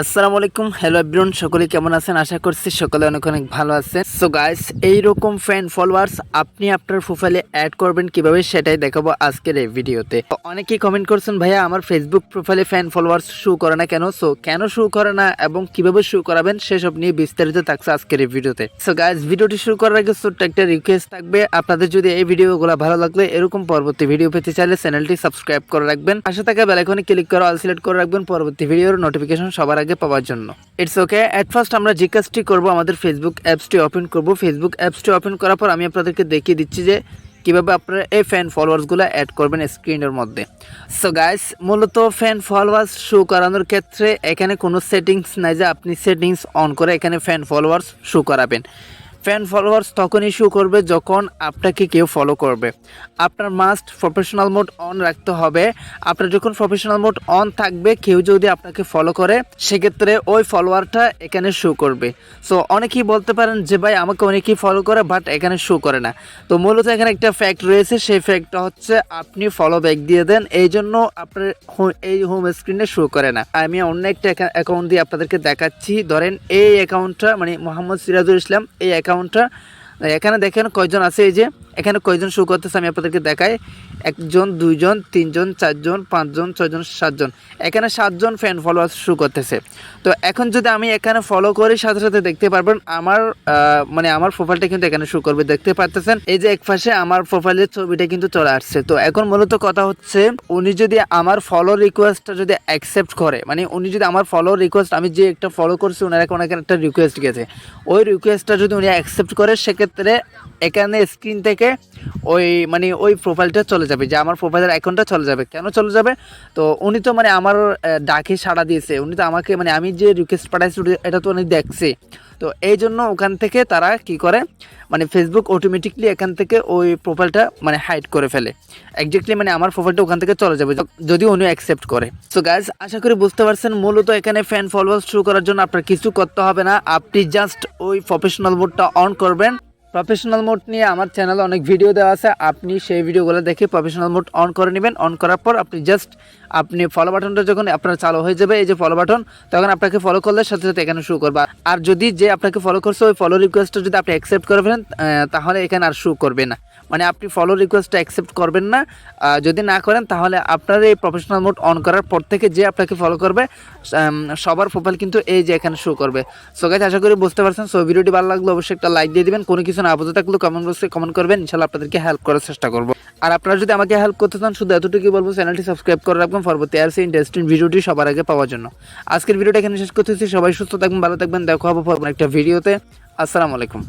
আসসালামু আলাইকুম, hello everyone, সকলে কেমন আছেন? আশা করছি সকলে অনেক অনেক ভালো আছেন। সো গাইস, এইরকম ফ্যান ফলোয়ার্স আপনি আপনার প্রোফাইলে অ্যাড করবেন কিভাবে সেটাই দেখাবো আজকের এই ভিডিওতে। তো অনেকেই কমেন্ট করছেন, ভাইয়া আমার ফেসবুক প্রোফাইলে ফ্যান ফলোয়ার্স শো করে না কেন? সো কেন শো করে না এবং কিভাবে শো করাবেন সেসব নিয়ে বিস্তারিত থাকছে আজকের এই ভিডিওতে। সো গাইস, ভিডিওটি শুরু করার আগে ছোট্ট একটা রিকোয়েস্ট থাকবে, আপনাদের যদি এই ভিডিওগুলো ভালো লাগলে এরকম পরবর্তী ভিডিও পেতে চাইলে চ্যানেলটি সাবস্ক্রাইব করে রাখবেন, পাশে থাকা বেল আইকনে ক্লিক করে অল সিলেক্ট করে রাখবেন পরবর্তী ভিডিওর নোটিফিকেশন সবার আগে পাওয়ার জন্য। ইটস ওকে, এট ফার্স্ট আমরা যে কাজটি করবো, আমাদের ফেসবুক অ্যাপসটি ওপেন করব। ফেসবুক অ্যাপসটি ওপেন করার পর আমি আপনাদেরকে দেখিয়ে দিচ্ছি যে কীভাবে আপনারা এই ফ্যান ফলোয়ার্সগুলো অ্যাড করবেন স্ক্রিনের মধ্যে। সো গাইস, মূলত ফ্যান ফলোয়ার্স শো করানোর ক্ষেত্রে এখানে কোনো সেটিংস নাই যে আপনি সেটিংস অন করে এখানে ফ্যান ফলোয়ার্স শো করাবেন। ফ্যান ফলোয়ার্স তখনই শো করবে যখন আপনাকে কেউ ফলো করবে। আপনার মাস্ট প্রফেশনাল মোড অন রাখতে হবে। আপনার যখন প্রফেশনাল মোড অন থাকবে, কেউ যদি আপনাকে ফলো করে সেক্ষেত্রে ওই ফলোয়ারটা এখানে শো করবে। সো অনেকেই বলতে পারেন যে ভাই আমাকে অনেকেই ফলো করে বাট এখানে শো করে না। তো মূলত এখানে একটা ফ্যাক্ট রয়েছে, সেই ফ্যাক্টটা হচ্ছে আপনি ফলো ব্যাক দিয়ে দেন, এই জন্য আপনার এই হোম স্ক্রিনে শো করে না। আমি অন্য একটা অ্যাকাউন্ট দিয়ে আপনাদেরকে দেখাচ্ছি। ধরেন এই অ্যাকাউন্টটা মানে মোহাম্মদ সিরাজুল ইসলাম, এই অ্যাকাউন্টটা এখানে দেখেন কয়জন আছে, এই যে এখানে কয়জন শো করতেছে আমি আপনাদেরকে দেখাই। 1 জন 2 জন 3 জন 4 জন 5 জন 6 জন 7 জন, এখানে 7 জন ফ্যান ফলোয়ার্স শো করতেছে। তো এখন যদি আমি এখানে ফলো করি, সাথে সাথে দেখতে পারবেন আমার আমার প্রোফাইলটা কিন্তু এখানে শো করবে। দেখতে পারতেছেন এই যে এক পাশে আমার প্রোফাইলের ছবিটা কিন্তু চলে আসছে। তো এখন মূলত কথা হচ্ছে, উনি যদি আমার ফলো রিকোয়েস্টটা যদি অ্যাকসেপ্ট করে, মানে উনি যদি আমার ফলো রিকোয়েস্ট, আমি যে একটা ফলো করছি ওনার এখন একটা রিকোয়েস্ট গেছে, ওই রিকোয়েস্টটা যদি উনি অ্যাকসেপ্ট করে সেক্ষেত্রে এখানে স্ক্রিন থেকে ওই প্রোফাইলটা চলে যাবে, যে আমার প্রোফাইলের অ্যাকাউন্টটা চলে যাবে। কেন চলে যাবে? তো উনি তো আমার ডাকে সাড়া দিয়েছে, উনি তো আমাকে আমি যে রিকোয়েস্ট পাঠাইছি এটা তো উনি দেখছে। তো এই জন্য ওখান থেকে তারা কি করে, ফেসবুক অটোমেটিকলি এখান থেকে ওই প্রোফাইলটা হাইড করে ফেলে। এক্স্যাক্টলি আমার প্রোফাইলটা ওখান থেকে চলে যাবে যদি উনি অ্যাকসেপ্ট করে। সো গাইজ, আশা করি বুঝতে পারছেন, মূলত এখানে ফ্যান ফলোয়ার্স শুরু করার জন্য আপনার কিছু করতে হবে না। আপনি জাস্ট ওই প্রফেশনাল মোডটা অন করবেন। প্রফেশনাল মোড নিয়ে আমার চ্যানেলে অনেক ভিডিও দেওয়া আছে, আপনি সেই ভিডিওগুলো দেখে প্রফেশনাল মোড অন করে নেবেন। অন করার পর আপনি ফলো বাটনটা যখন আপনার চালু হয়ে যাবে, এই যে ফলো বাটন, তখন আপনাকে ফলো করলে সাথে সাথে এখানে শো করবে। আর যদি যে আপনাকে ফলো করছে ওই ফলো রিকোয়েস্টটা যদি আপনি অ্যাকসেপ্ট করে ফেলেন, তাহলে এখানে আর শো করবে না। আপনি ফলো রিকোয়েস্টটা অ্যাকসেপ্ট করবেন না। যদি না করেন তাহলে আপনার এই প্রফেশনাল মোড অন করার পর থেকে যে আপনাকে ফলো করবে সবার প্রোফাইল কিন্তু এই যে এখানে শো করবে। সো গাইস, আশা করি বুঝতে পারছেন। সো ভিডিওটি ভালো লাগলে অবশ্যই একটা লাইক দিয়ে দিবেন। কোনো কিছু না বুঝে থাকলে কমেন্ট বক্সে কমেন্ট করবেন, ইনশাআল্লাহ আপনাদেরকে হেল্প করার চেষ্টা করব। আর আপনারা যদি আমাকে হেল্প করতে চান, শুধু এতটুকুই বলবো, চ্যানেলটি সাবস্ক্রাইব করে রাখবেন পরবর্তী ইন্টারেস্টিং ভিডিওটি সবার আগে পাওয়ার জন্য। আজকের ভিডিওটা এখানে শেষ করতেছি। সবাই সুস্থ থাকবেন, ভালো থাকবেন। দেখা হবে পরবর্তী একটা ভিডিওতে। আসসালামু আলাইকুম।